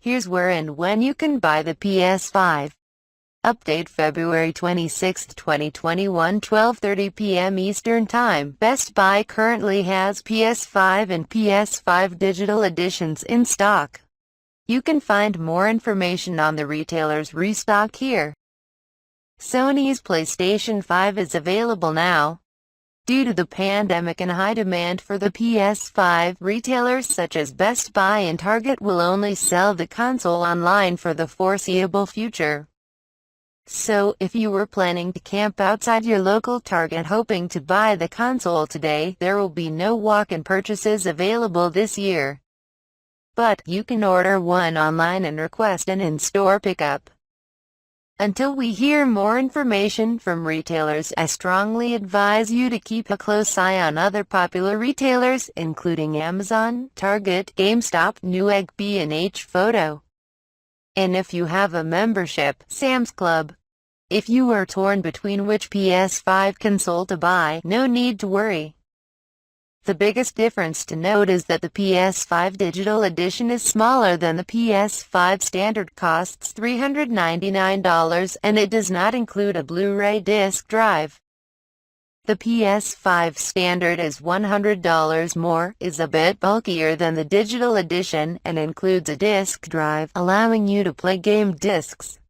Here's where and when you can buy the PS5. Update February 26, 2021, 12:30 p.m. Eastern Time. Best Buy currently has PS5 and PS5 Digital Editions in stock. You can find more information on the retailer's restock here. Sony's PlayStation 5 is available now. Due to the pandemic and high demand for the PS5, retailers such as Best Buy and Target will only sell the console online for the foreseeable future. So, if you were planning to camp outside your local Target hoping to buy the console today, there will be no walk-in purchases available this year. But, you can order one online and request an in-store pickup. Until we hear more information from retailers, I strongly advise you to keep a close eye on other popular retailers, including Amazon, Target, GameStop, Newegg, B&H Photo. And if you have a membership, Sam's Club. If you are torn between which PS5 console to buy, no need to worry. The biggest difference to note is that the PS5 Digital Edition is smaller than the PS5 standard, costs $399, and it does not include a Blu-ray disc drive. The PS5 standard is $100 more, is a bit bulkier than the Digital Edition, and includes a disc drive, allowing you to play game discs.